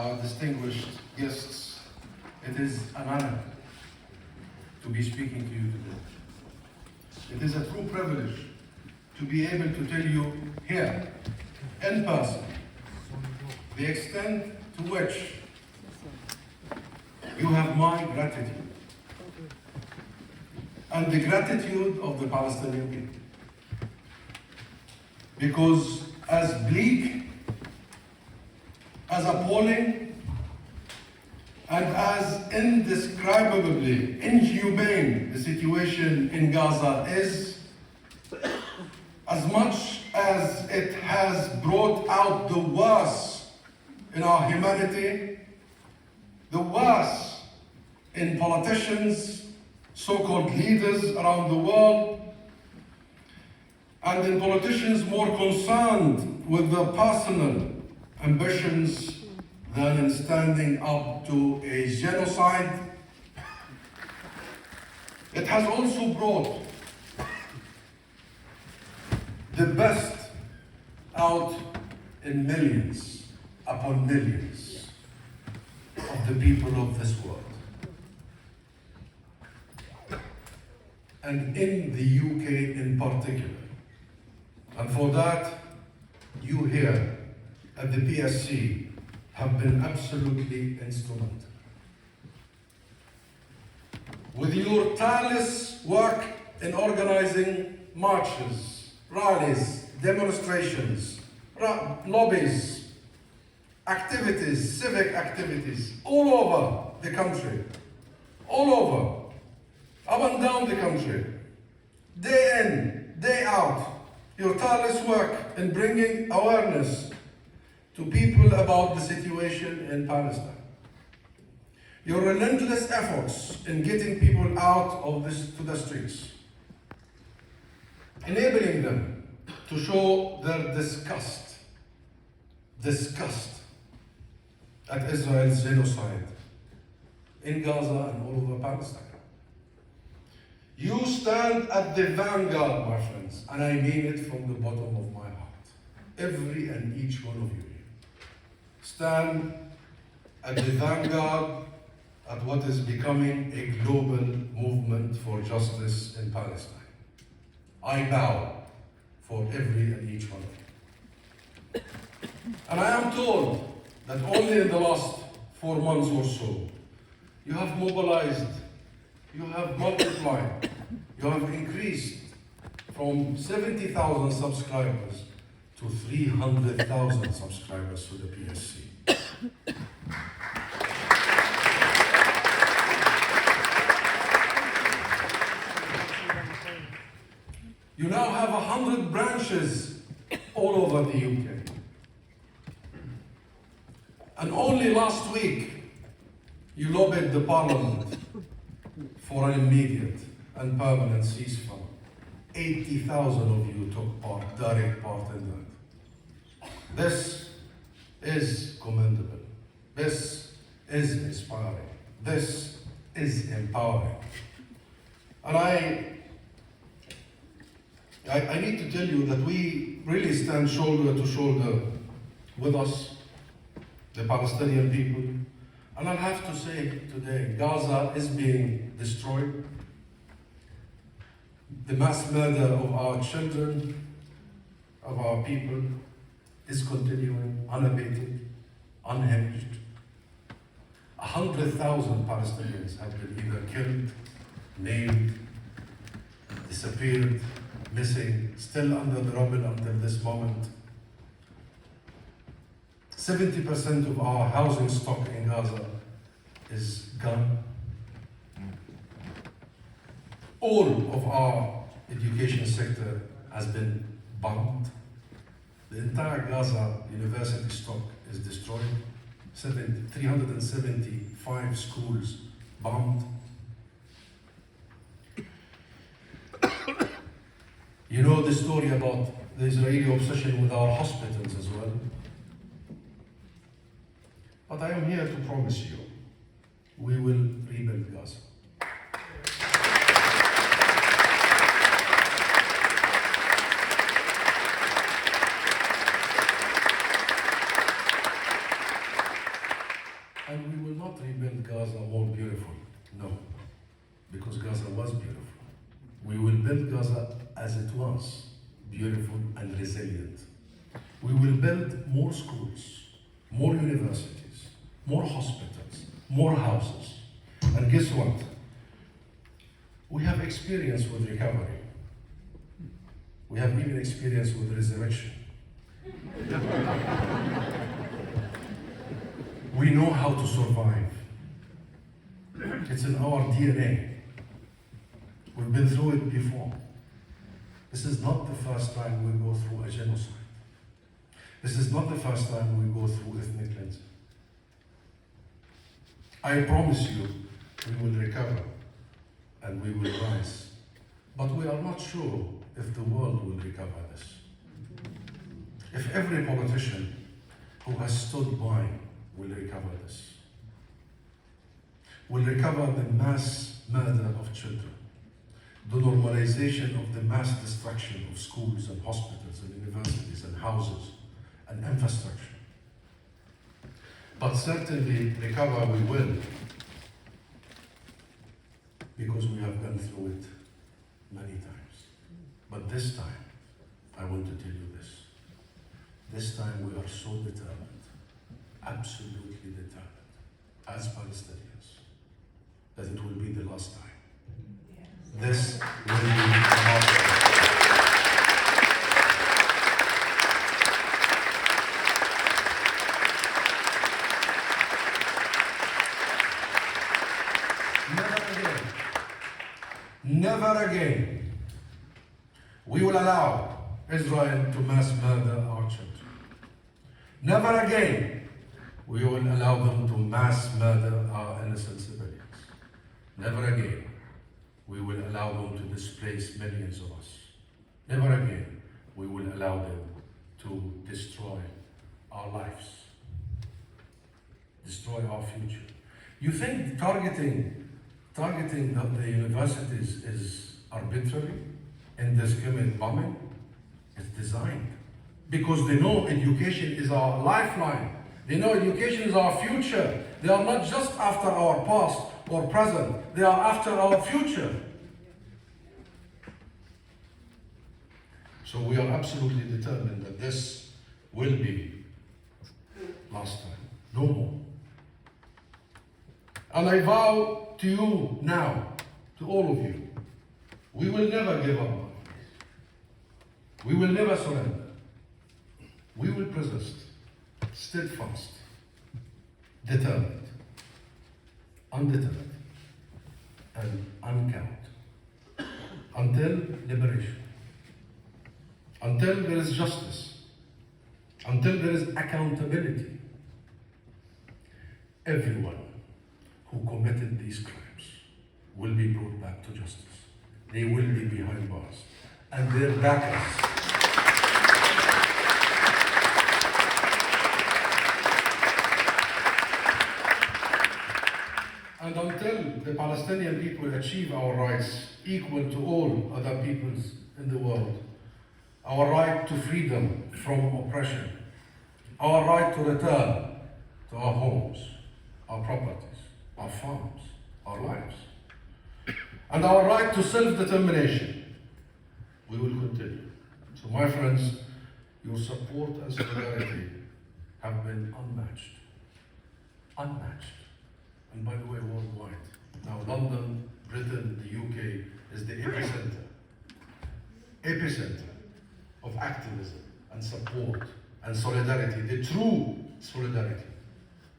our distinguished guests, it is an honor to be speaking to you today. It is a true privilege to be able to tell you here, in person, the extent to which you have my gratitude and the gratitude of the Palestinian people. Because as bleak, as appalling, and as indescribably inhumane the situation in Gaza is, as much as it has brought out the worst in our humanity, the worst in politicians, so-called leaders around the world, and in politicians more concerned with their personal ambitions than in standing up to a genocide. It has also brought the best out in millions upon millions of the people of this world. And in the UK in particular. And for that, you here at the PSC have been absolutely instrumental. With your tireless work in organizing marches, rallies, demonstrations, lobbies, activities, civic activities, all over the country, all over, up and down the country, day in, day out, your tireless work in bringing awareness to people about the situation in Palestine. Your relentless efforts in getting people out of to the streets, enabling them to show their disgust at Israel's genocide in Gaza and all over Palestine. You stand at the vanguard, my friends, and I mean it from the bottom of my heart. Every and each one of you stand at the vanguard at what is becoming a global movement for justice in Palestine. I bow for every and each one of you. And I am told that only in the last 4 months or so, you have mobilized, you have multiplied, you have increased from 70,000 subscribers to 300,000 subscribers to the PSC. You now have 100 branches all over the UK. And only last week, you lobbied the Parliament for an immediate and permanent ceasefire. 80,000 of you took direct part in that. This is commendable. This is inspiring. This is empowering. And I need to tell you that we really stand shoulder to shoulder with us, the Palestinian people. And I'll have to say today, Gaza is being destroyed. The mass murder of our children, of our people, is continuing unabated, unhinged. 100,000 Palestinians have been either killed, maimed, disappeared, missing, still under the rubble until this moment. 70% of our housing stock in Gaza is gone. All of our education sector has been bombed. The entire Gaza university stock is destroyed. 375 schools bombed. You know the story about the Israeli obsession with our hospitals as well. But I am here to promise you, we will rebuild Gaza. And we will not rebuild Gaza more beautiful, no, because Gaza was beautiful. We will build Gaza as it was, beautiful and resilient. We will build more schools, more universities, more hospitals, more houses. And guess what? We have experience with recovery. We have even experience with resurrection. We know how to survive. It's in our DNA. We've been through it before. This is not the first time we go through a genocide. This is not the first time we go through ethnic cleansing. I promise you, we will recover and we will rise. But we are not sure if the world will recover this. If every politician who has stood by will recover this, will recover the mass murder of children, the normalization of the mass destruction of schools and hospitals and universities and houses and infrastructure. But certainly recover we will, because we have gone through it many times. But this time, I want to tell you this. This time we are so determined, absolutely determined, as Palestinians, that it will be the last time. This will be the last time. Never again we will allow Israel to mass murder our children. Never again we will allow them to mass murder our innocent civilians. Never again we will allow them to displace millions of us. Never again we will allow them to destroy our lives, destroy our future. You think targeting the universities is arbitrary, indiscriminate bombing? It's designed because they know education is our lifeline. They know education is our future. They are not just after our past or present, they are after our future. So we are absolutely determined that this will be last time, no more. And I vow to you now, to all of you, we will never give up. We will never surrender. We will persist, steadfast, determined, undeterred, and uncowed, until liberation, until there is justice, until there is accountability. Everyone who committed these crimes will be brought back to justice. They will be behind bars. And their backers and until the Palestinian people achieve our rights equal to all other peoples in the world, our right to freedom from oppression, our right to return to our homes, our properties, our farms, our lives, and our right to self-determination, we will continue. So my friends, your support and solidarity have been unmatched. Unmatched. And by the way, worldwide. Now London, Britain, the UK is the epicenter of activism and support and solidarity, the true solidarity.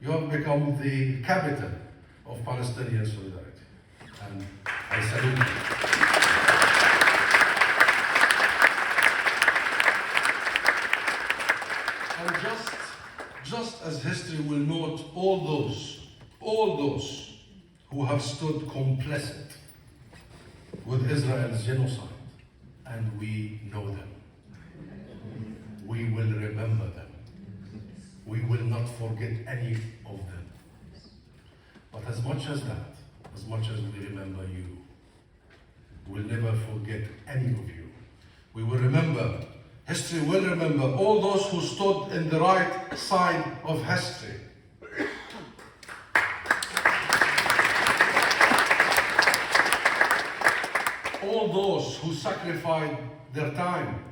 You have become the capital of Palestinian solidarity. And I salute you. And just as history will note all those who have stood complicit with Israel's genocide, and we know them. We will remember them. We will not forget any of them. But as much as that, as much as we remember you, we'll never forget any of you. We will remember, history will remember all those who stood in the right side of history. those who sacrificed their time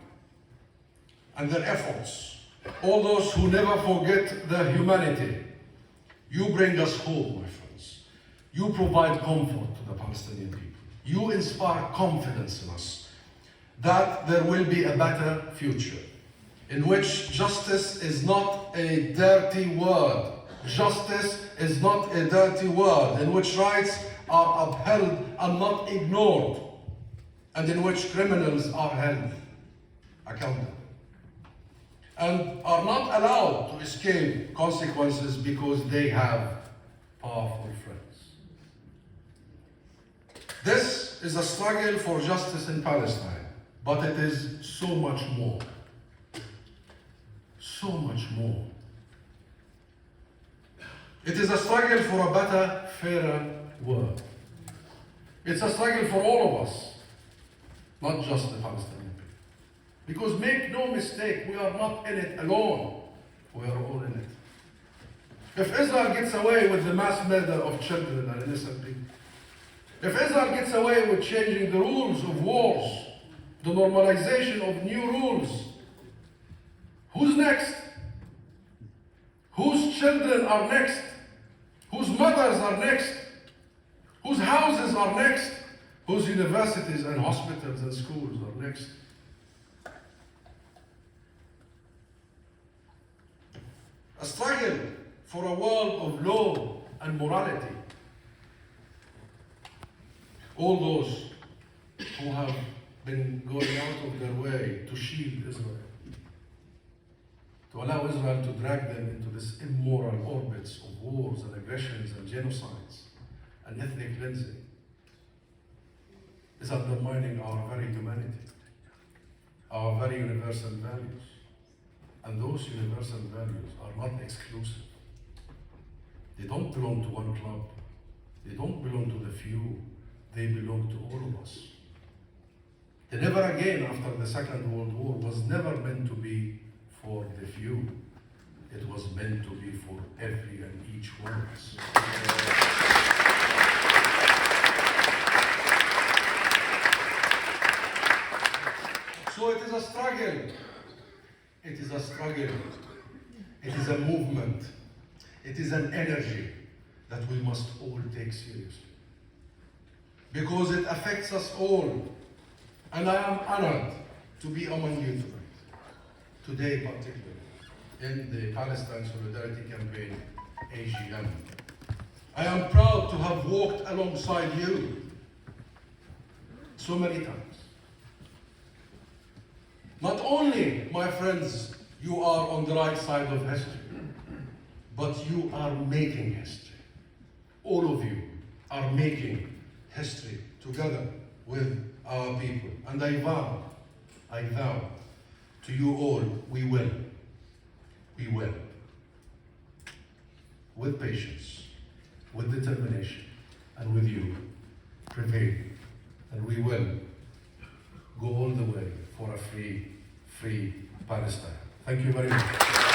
and their efforts, all those who never forget their humanity. You bring us hope, my friends. You provide comfort to the Palestinian people. You inspire confidence in us that there will be a better future in which justice is not a dirty word. Justice is not a dirty word, in which rights are upheld and not ignored, and in which criminals are held accountable and are not allowed to escape consequences because they have powerful friends. This is a struggle for justice in Palestine, but it is so much more. So much more. It is a struggle for a better, fairer world. It's a struggle for all of us, not just the Palestinian people. Because make no mistake, we are not in it alone. We are all in it. If Israel gets away with the mass murder of children and innocent people, if Israel gets away with changing the rules of wars, the normalization of new rules, who's next? Whose children are next? Whose mothers are next? Whose houses are next? Whose universities and hospitals and schools are next? A struggle for a world of law and morality. All those who have been going out of their way to shield Israel, to allow Israel to drag them into this immoral orbits of wars and aggressions and genocides and ethnic cleansing, is undermining our very humanity, our very universal values. And those universal values are not exclusive. They don't belong to one club. They don't belong to the few. They belong to all of us. The never again after the Second World War was never meant to be for the few. It was meant to be for every and each one of us. So it is a struggle. It is a struggle. It is a movement. It is an energy that we must all take seriously. Because it affects us all. And I am honored to be among you tonight. Today particularly, in the Palestine Solidarity Campaign, AGM. I am proud to have walked alongside you so many times. Not only, my friends, you are on the right side of history, but you are making history. All of you are making history together with our people. And I vow to you all, we will. With patience, with determination, and with you, prevail. And we will go all the way for a free Palestine. Thank you very much.